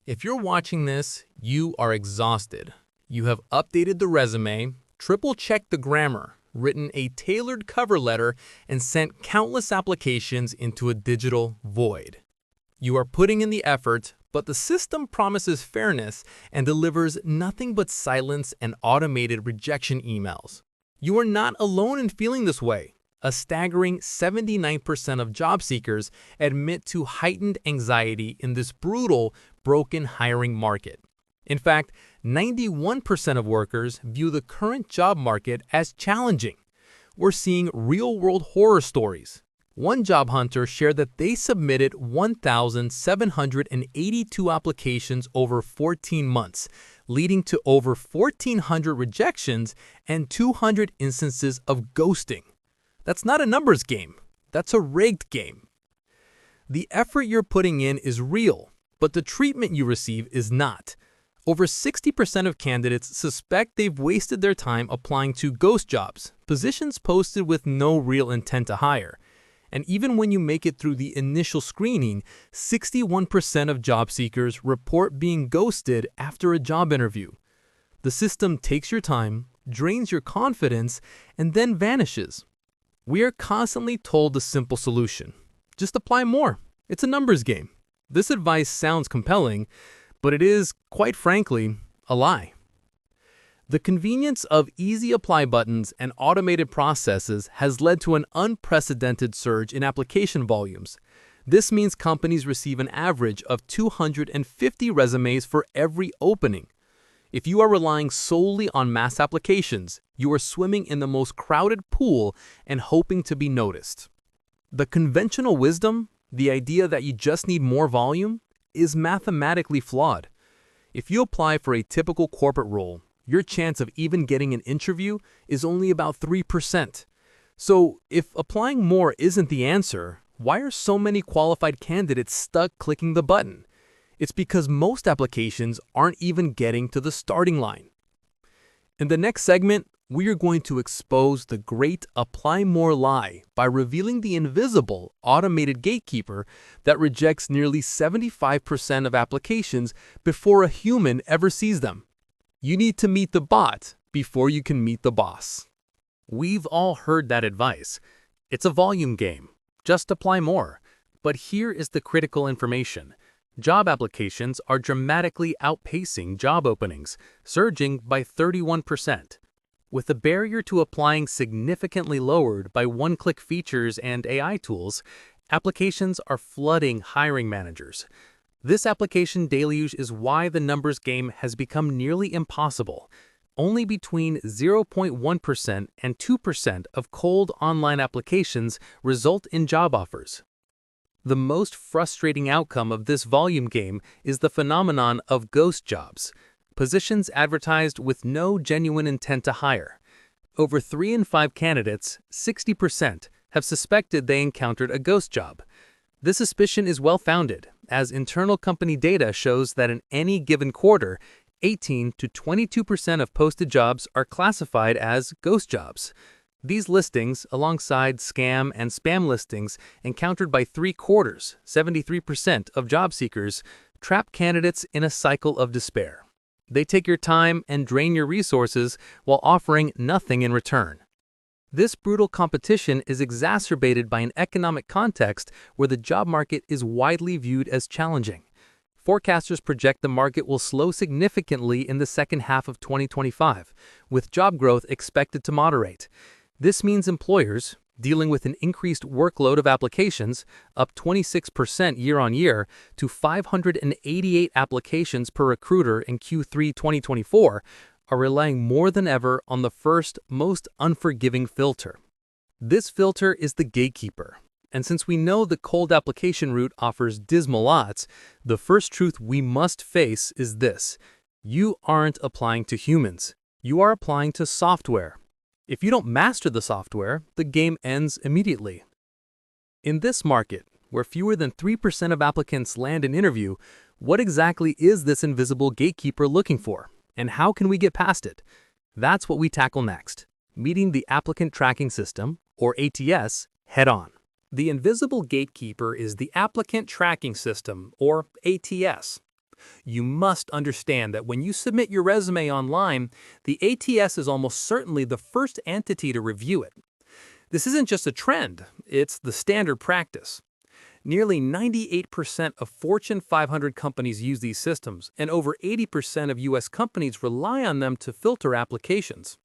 If you're watching this, you are exhausted. You have updated the resume, triple-checked the grammar, written a tailored cover letter, and sent countless applications into a digital void. You are putting in the effort, but the system promises fairness and delivers nothing but silence and automated rejection emails. You are not alone in feeling this way. A staggering 79% of job seekers admit to heightened anxiety in this brutal, broken hiring market. In fact, 91% of workers view the current job market as challenging. We're seeing real-world horror stories. One job hunter shared that they submitted 1,782 applications over 14 months, leading to over 1,400 rejections and 200 instances of ghosting. That's not a numbers game. That's a rigged game. The effort you're putting in is real, but the treatment you receive is not. Over 60% of candidates suspect they've wasted their time applying to ghost jobs, positions posted with no real intent to hire. And even when you make it through the initial screening, 61% of job seekers report being ghosted after a job interview. The system takes your time, drains your confidence, and then vanishes. We are constantly told the simple solution. Just apply more. It's a numbers game. This advice sounds compelling, but it is, quite frankly, a lie. The convenience of easy apply buttons and automated processes has led to an unprecedented surge in application volumes. This means companies receive an average of 250 resumes for every opening. If you are relying solely on mass applications, you are swimming in the most crowded pool and hoping to be noticed. The conventional wisdom, the idea that you just need more volume, is mathematically flawed. If you apply for a typical corporate role, your chance of even getting an interview is only about 3%. So, if applying more isn't the answer, why are so many qualified candidates stuck clicking the button? It's because most applications aren't even getting to the starting line. In the next segment, we are going to expose the great apply more lie by revealing the invisible automated gatekeeper that rejects nearly 75% of applications before a human ever sees them. You need to meet the bot before you can meet the boss. We've all heard that advice. It's a volume game. Just apply more. But here is the critical information. Job applications are dramatically outpacing job openings, surging by 31%. With the barrier to applying significantly lowered by one-click features and AI tools, applications are flooding hiring managers. This application deluge is why the numbers game has become nearly impossible. Only between 0.1% and 2% of cold online applications result in job offers. The most frustrating outcome of this volume game is the phenomenon of ghost jobs, positions advertised with no genuine intent to hire. Over 3 in 5 candidates, 60%, have suspected they encountered a ghost job. This suspicion is well-founded, as internal company data shows that in any given quarter, 18 to 22% of posted jobs are classified as ghost jobs. These listings, alongside scam and spam listings encountered by 3/4, 73% of job seekers, trap candidates in a cycle of despair. They take your time and drain your resources while offering nothing in return. This brutal competition is exacerbated by an economic context where the job market is widely viewed as challenging. Forecasters project the market will slow significantly in the second half of 2025, with job growth expected to moderate. This means employers, dealing with an increased workload of applications, up 26% year-on-year to 588 applications per recruiter in Q3 2024, are relying more than ever on the first, most unforgiving filter. This filter is the gatekeeper. And since we know the cold application route offers dismal odds, the first truth we must face is this: you aren't applying to humans. You are applying to software. If you don't master the software, the game ends immediately. In this market, where fewer than 3% of applicants land an interview, what exactly is this invisible gatekeeper looking for, and how can we get past it? That's what we tackle next, meeting the Applicant Tracking System, or ATS, head-on. The invisible gatekeeper is the Applicant Tracking System, or ATS. You must understand that when you submit your resume online, the ATS is almost certainly the first entity to review it. This isn't just a trend, it's the standard practice. Nearly 98% of Fortune 500 companies use these systems, and over 80% of U.S. companies rely on them to filter applications.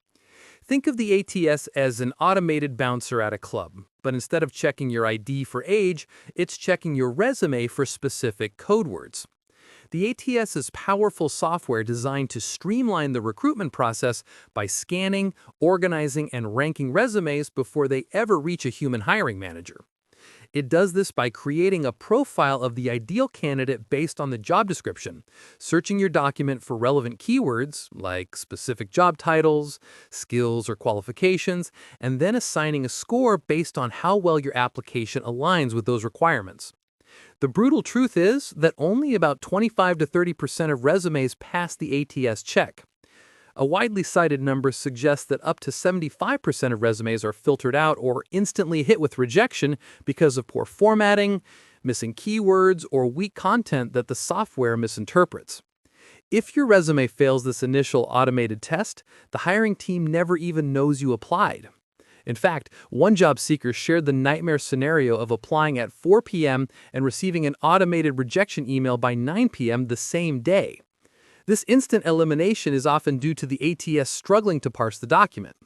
Think of the ATS as an automated bouncer at a club, but instead of checking your ID for age, it's checking your resume for specific code words. The ATS is powerful software designed to streamline the recruitment process by scanning, organizing, and ranking resumes before they ever reach a human hiring manager. It does this by creating a profile of the ideal candidate based on the job description, searching your document for relevant keywords like specific job titles, skills, or qualifications, and then assigning a score based on how well your application aligns with those requirements. The brutal truth is that only about 25 to 30% of resumes pass the ATS check. A widely cited number suggests that up to 75% of resumes are filtered out or instantly hit with rejection because of poor formatting, missing keywords, or weak content that the software misinterprets. If your resume fails this initial automated test, the hiring team never even knows you applied. In fact, one job seeker shared the nightmare scenario of applying at 4 p.m. and receiving an automated rejection email by 9 p.m. the same day. This instant elimination is often due to the ATS struggling to parse the document.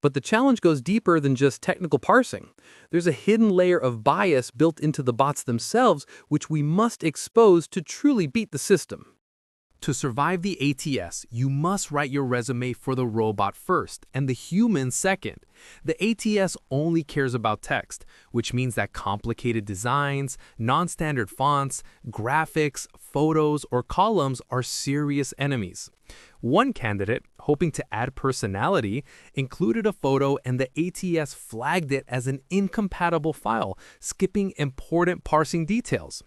But the challenge goes deeper than just technical parsing. There's a hidden layer of bias built into the bots themselves, which we must expose to truly beat the system. To survive the ATS, you must write your resume for the robot first and the human second. The ATS only cares about text, which means that complicated designs, non-standard fonts, graphics, photos, or columns are serious enemies. One candidate, hoping to add personality, included a photo and the ATS flagged it as an incompatible file, skipping important parsing details.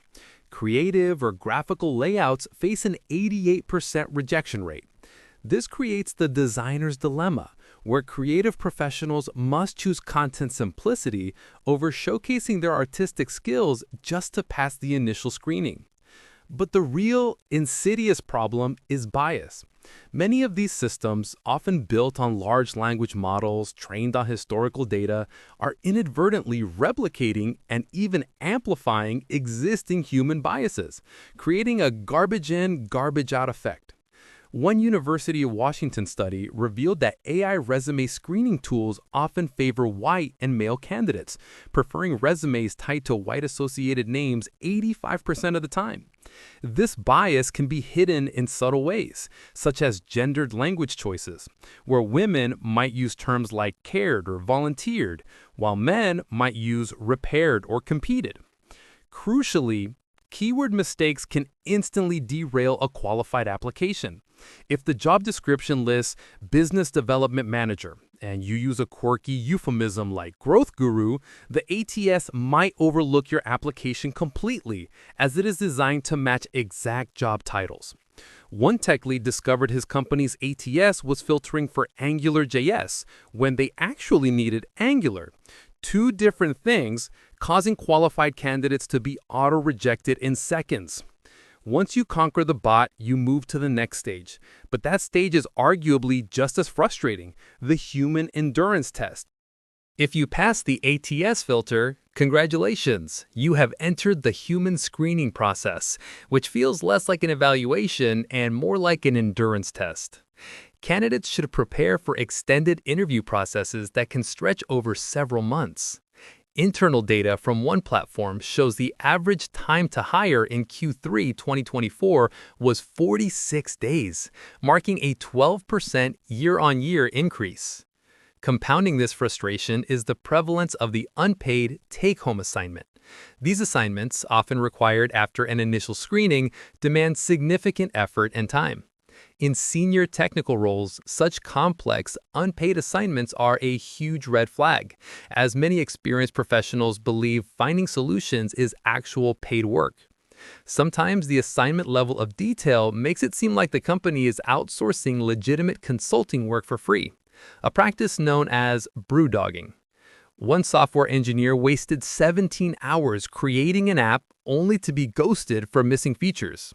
Creative or graphical layouts face an 88% rejection rate. This creates the designer's dilemma, where creative professionals must choose content simplicity over showcasing their artistic skills just to pass the initial screening. But the real, insidious problem is bias. Many of these systems, often built on large language models trained on historical data, are inadvertently replicating and even amplifying existing human biases, creating a garbage in, garbage out effect. One University of Washington study revealed that AI resume screening tools often favor white and male candidates, preferring resumes tied to white associated names 85% of the time. This bias can be hidden in subtle ways, such as gendered language choices, where women might use terms like cared or volunteered, while men might use repaired or competed. Crucially, keyword mistakes can instantly derail a qualified application. If the job description lists business development manager and you use a quirky euphemism like growth guru, the ATS might overlook your application completely, as it is designed to match exact job titles. One tech lead discovered his company's ATS was filtering for AngularJS when they actually needed Angular. Two different things, causing qualified candidates to be auto-rejected in seconds. Once you conquer the bot, you move to the next stage. But that stage is arguably just as frustrating, the human endurance test. If you pass the ATS filter, congratulations, you have entered the human screening process, which feels less like an evaluation and more like an endurance test. Candidates should prepare for extended interview processes that can stretch over several months. Internal data from one platform shows the average time to hire in Q3 2024 was 46 days, marking a 12% year-on-year increase. Compounding this frustration is the prevalence of the unpaid take-home assignment. These assignments, often required after an initial screening, demand significant effort and time. In senior technical roles, such complex, unpaid assignments are a huge red flag, as many experienced professionals believe finding solutions is actual paid work. Sometimes the assignment level of detail makes it seem like the company is outsourcing legitimate consulting work for free, a practice known as Brewdogging. One software engineer wasted 17 hours creating an app only to be ghosted for missing features.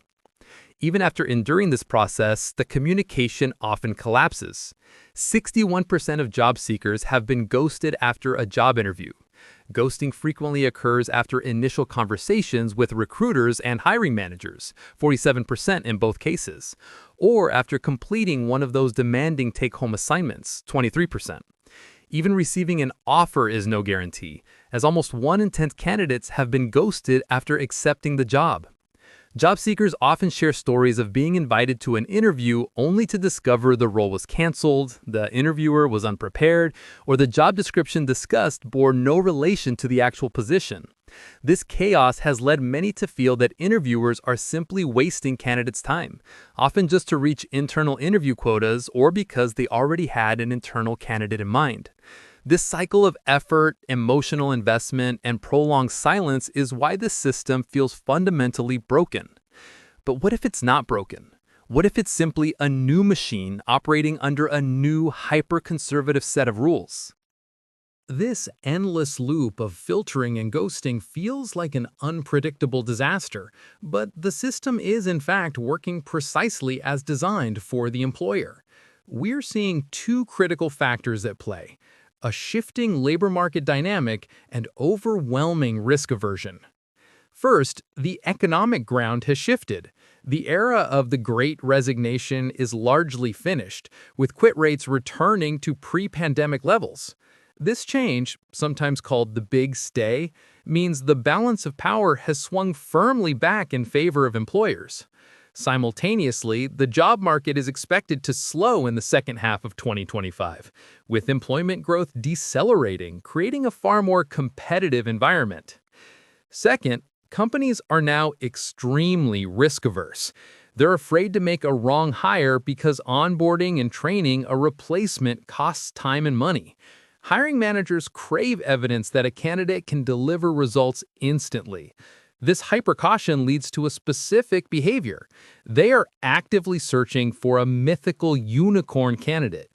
Even after enduring this process, the communication often collapses. 61% of job seekers have been ghosted after a job interview. Ghosting frequently occurs after initial conversations with recruiters and hiring managers, 47% in both cases, or after completing one of those demanding take-home assignments, 23%. Even receiving an offer is no guarantee, as almost 1 in 10 candidates have been ghosted after accepting the job. Job seekers often share stories of being invited to an interview only to discover the role was canceled, the interviewer was unprepared, or the job description discussed bore no relation to the actual position. This chaos has led many to feel that interviewers are simply wasting candidates' time, often just to reach internal interview quotas or because they already had an internal candidate in mind. This cycle of effort, emotional investment, and prolonged silence is why this system feels fundamentally broken. But what if it's not broken? What if it's simply a new machine operating under a new hyper-conservative set of rules? This endless loop of filtering and ghosting feels like an unpredictable disaster, but the system is in fact working precisely as designed for the employer. We're seeing two critical factors at play: a shifting labor market dynamic and overwhelming risk aversion. First, the economic ground has shifted. The era of the Great Resignation is largely finished, with quit rates returning to pre-pandemic levels. This change, sometimes called the Big Stay, means the balance of power has swung firmly back in favor of employers. Simultaneously, the job market is expected to slow in the second half of 2025, with employment growth decelerating, creating a far more competitive environment. Second, companies are now extremely risk-averse. They're afraid to make a wrong hire because onboarding and training a replacement costs time and money. Hiring managers crave evidence that a candidate can deliver results instantly. This hypercaution leads to a specific behavior. They are actively searching for a mythical unicorn candidate.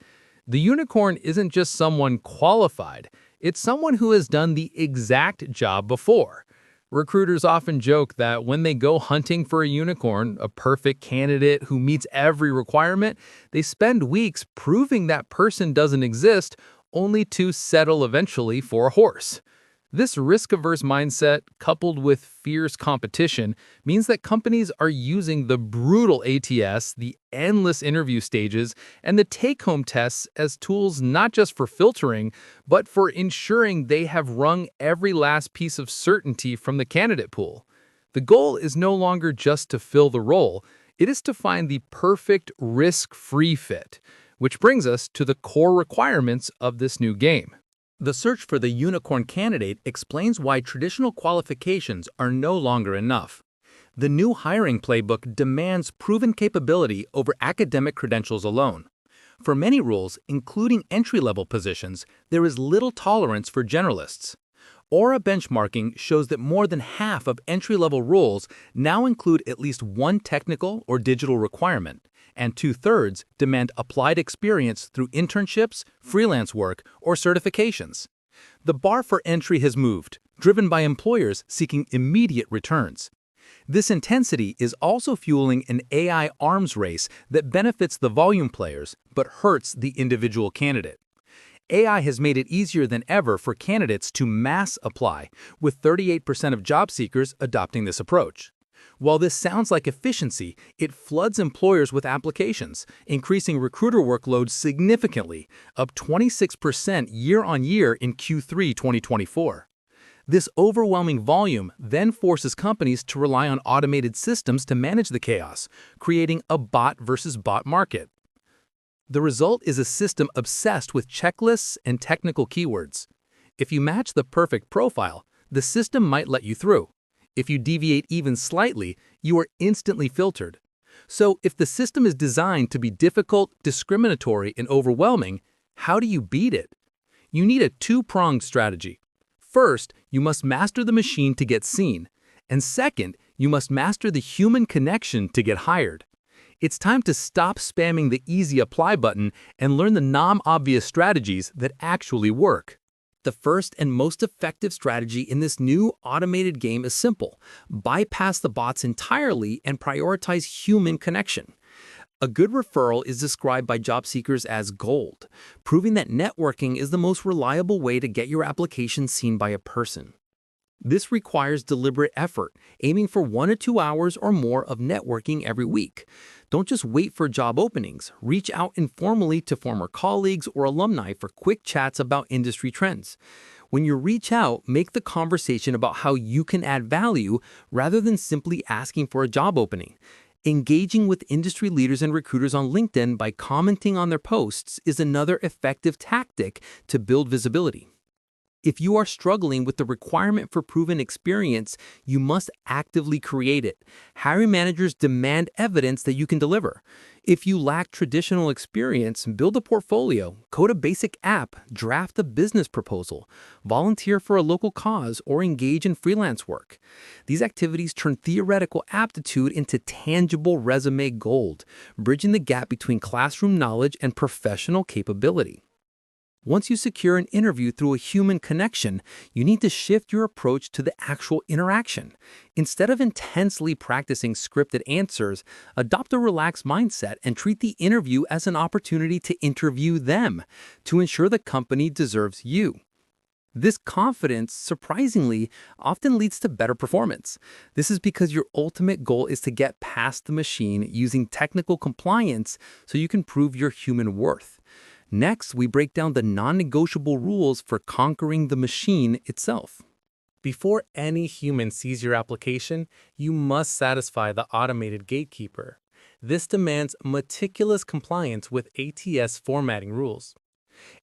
The unicorn isn't just someone qualified, it's someone who has done the exact job before. Recruiters often joke that when they go hunting for a unicorn, a perfect candidate who meets every requirement, they spend weeks proving that person doesn't exist, only to settle eventually for a horse. This risk-averse mindset, coupled with fierce competition, means that companies are using the brutal ATS, the endless interview stages, and the take-home tests as tools not just for filtering, but for ensuring they have wrung every last piece of certainty from the candidate pool. The goal is no longer just to fill the role, it is to find the perfect risk-free fit, which brings us to the core requirements of this new game. The search for the unicorn candidate explains why traditional qualifications are no longer enough. The new hiring playbook demands proven capability over academic credentials alone. For many roles, including entry-level positions, there is little tolerance for generalists. Aura benchmarking shows that more than half of entry-level roles now include at least one technical or digital requirement, and 2/3 demand applied experience through internships, freelance work, or certifications. The bar for entry has moved, driven by employers seeking immediate returns. This intensity is also fueling an AI arms race that benefits the volume players but hurts the individual candidate. AI has made it easier than ever for candidates to mass apply, with 38% of job seekers adopting this approach. While this sounds like efficiency, it floods employers with applications, increasing recruiter workload significantly, up 26% year-on-year in Q3 2024. This overwhelming volume then forces companies to rely on automated systems to manage the chaos, creating a bot versus bot market. The result is a system obsessed with checklists and technical keywords. If you match the perfect profile, the system might let you through. If you deviate even slightly, you are instantly filtered. So if the system is designed to be difficult, discriminatory, and overwhelming, how do you beat it? You need a two-pronged strategy. First, you must master the machine to get seen. And second, you must master the human connection to get hired. It's time to stop spamming the easy apply button and learn the non-obvious strategies that actually work. The first and most effective strategy in this new automated game is simple: bypass the bots entirely and prioritize human connection. A good referral is described by job seekers as gold, proving that networking is the most reliable way to get your application seen by a person. This requires deliberate effort, aiming for 1 to 2 hours or more of networking every week. Don't just wait for job openings. Reach out informally to former colleagues or alumni for quick chats about industry trends. When you reach out, make the conversation about how you can add value rather than simply asking for a job opening. Engaging with industry leaders and recruiters on LinkedIn by commenting on their posts is another effective tactic to build visibility. If you are struggling with the requirement for proven experience, you must actively create it. Hiring managers demand evidence that you can deliver. If you lack traditional experience, build a portfolio, code a basic app, draft a business proposal, volunteer for a local cause, or engage in freelance work. These activities turn theoretical aptitude into tangible resume gold, bridging the gap between classroom knowledge and professional capability. Once you secure an interview through a human connection, you need to shift your approach to the actual interaction. Instead of intensely practicing scripted answers, adopt a relaxed mindset and treat the interview as an opportunity to interview them, to ensure the company deserves you. This confidence, surprisingly, often leads to better performance. This is because your ultimate goal is to get past the machine using technical compliance so you can prove your human worth. Next, we break down the non-negotiable rules for conquering the machine itself. Before any human sees your application, you must satisfy the automated gatekeeper. This demands meticulous compliance with ATS formatting rules.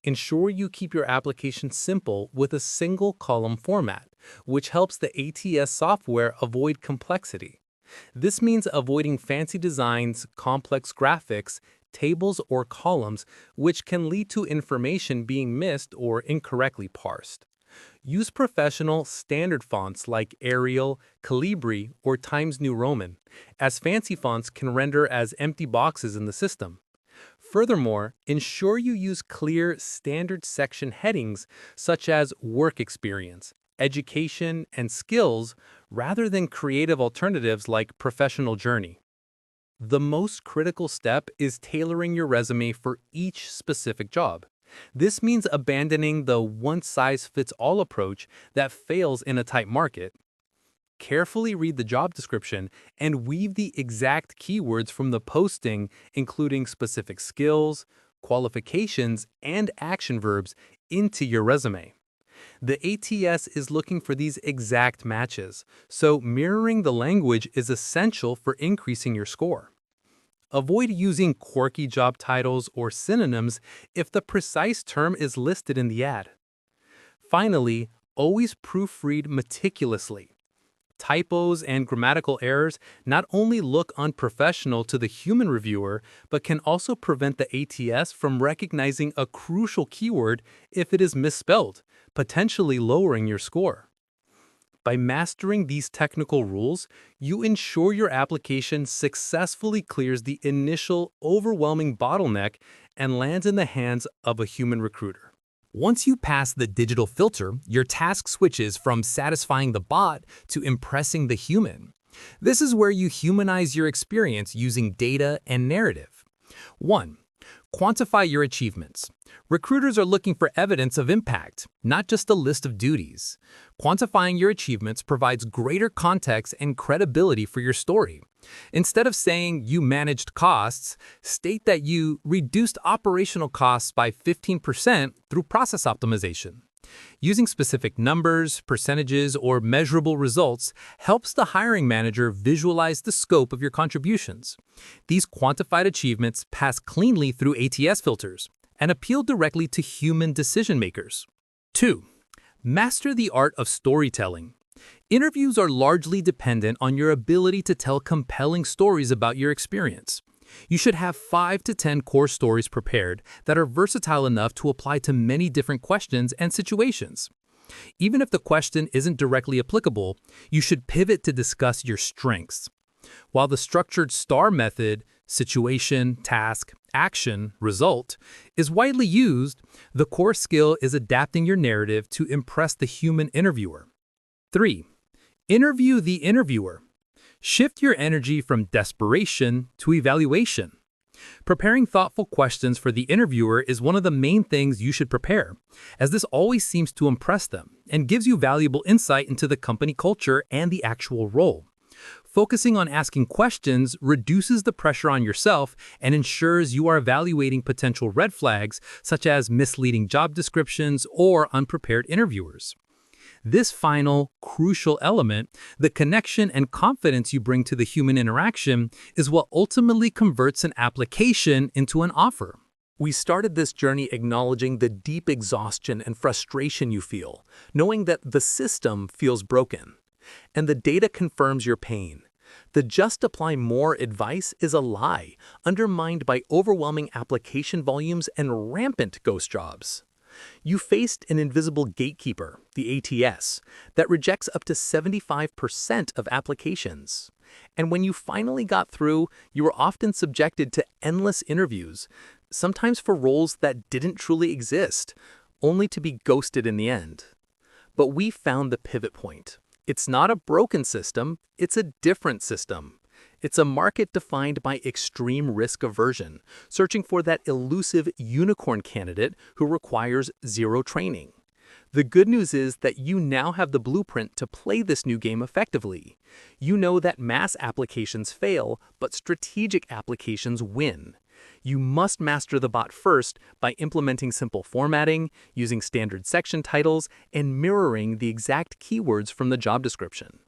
Ensure you keep your application simple with a single column format, which helps the ATS software avoid complexity. This means avoiding fancy designs, complex graphics, tables, or columns, which can lead to information being missed or incorrectly parsed. Use professional, standard fonts like Arial, Calibri, or Times New Roman, as fancy fonts can render as empty boxes in the system. Furthermore, ensure you use clear, standard section headings such as work experience, education, and skills rather than creative alternatives like professional journey. The most critical step is tailoring your resume for each specific job. This means abandoning the one-size-fits-all approach that fails in a tight market. Carefully read the job description and weave the exact keywords from the posting, including specific skills, qualifications, and action verbs, into your resume. The ATS is looking for these exact matches, so mirroring the language is essential for increasing your score. Avoid using quirky job titles or synonyms if the precise term is listed in the ad. Finally, always proofread meticulously. Typos and grammatical errors not only look unprofessional to the human reviewer, but can also prevent the ATS from recognizing a crucial keyword if it is misspelled, potentially lowering your score. By mastering these technical rules, you ensure your application successfully clears the initial overwhelming bottleneck and lands in the hands of a human recruiter. Once you pass the digital filter, your task switches from satisfying the bot to impressing the human. This is where you humanize your experience using data and narrative. 1. Quantify your achievements. Recruiters are looking for evidence of impact, not just a list of duties. Quantifying your achievements provides greater context and credibility for your story. Instead of saying you managed costs, state that you reduced operational costs by 15% through process optimization. Using specific numbers, percentages, or measurable results helps the hiring manager visualize the scope of your contributions. These quantified achievements pass cleanly through ATS filters and appeal directly to human decision makers. 2. Master the art of storytelling. Interviews are largely dependent on your ability to tell compelling stories about your experience. You should have 5 to 10 core stories prepared that are versatile enough to apply to many different questions and situations. Even if the question isn't directly applicable, you should pivot to discuss your strengths. While the structured STAR method, situation, task, action, result, is widely used, the core skill is adapting your narrative to impress the human interviewer. 3. Interview the interviewer. Shift your energy from desperation to evaluation. Preparing thoughtful questions for the interviewer is one of the main things you should prepare, as this always seems to impress them and gives you valuable insight into the company culture and the actual role. Focusing on asking questions reduces the pressure on yourself and ensures you are evaluating potential red flags such as misleading job descriptions or unprepared interviewers. This final, crucial element, the connection and confidence you bring to the human interaction, is what ultimately converts an application into an offer. We started this journey acknowledging the deep exhaustion and frustration you feel, knowing that the system feels broken. And the data confirms your pain. The just apply more advice is a lie, undermined by overwhelming application volumes and rampant ghost jobs. You faced an invisible gatekeeper, the ATS, that rejects up to 75% of applications. And when you finally got through, you were often subjected to endless interviews, sometimes for roles that didn't truly exist, only to be ghosted in the end. But we found the pivot point. It's not a broken system, it's a different system. It's a market defined by extreme risk aversion, searching for that elusive unicorn candidate who requires zero training. The good news is that you now have the blueprint to play this new game effectively. You know that mass applications fail, but strategic applications win. You must master the bot first by implementing simple formatting, using standard section titles, and mirroring the exact keywords from the job description.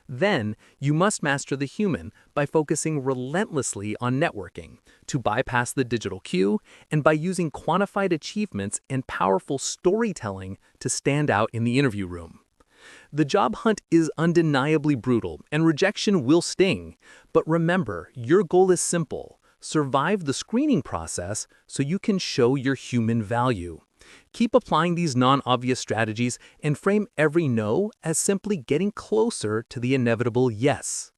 Then, you must master the human by focusing relentlessly on networking, to bypass the digital queue, and by using quantified achievements and powerful storytelling to stand out in the interview room. The job hunt is undeniably brutal, and rejection will sting. But remember, your goal is simple. Survive the screening process so you can show your human value. Keep applying these non-obvious strategies and frame every no as simply getting closer to the inevitable yes.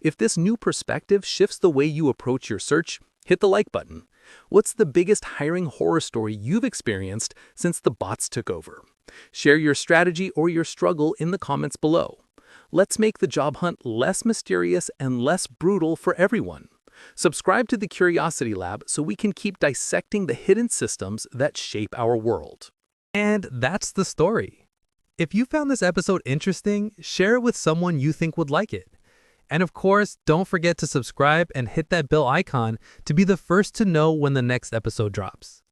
If this new perspective shifts the way you approach your search, hit the like button. What's the biggest hiring horror story you've experienced since the bots took over? Share your strategy or your struggle in the comments below. Let's make the job hunt less mysterious and less brutal for everyone. Subscribe to the Curiosity Lab so we can keep dissecting the hidden systems that shape our world. And that's the story. If you found this episode interesting, share it with someone you think would like it. And of course, don't forget to subscribe and hit that bell icon to be the first to know when the next episode drops.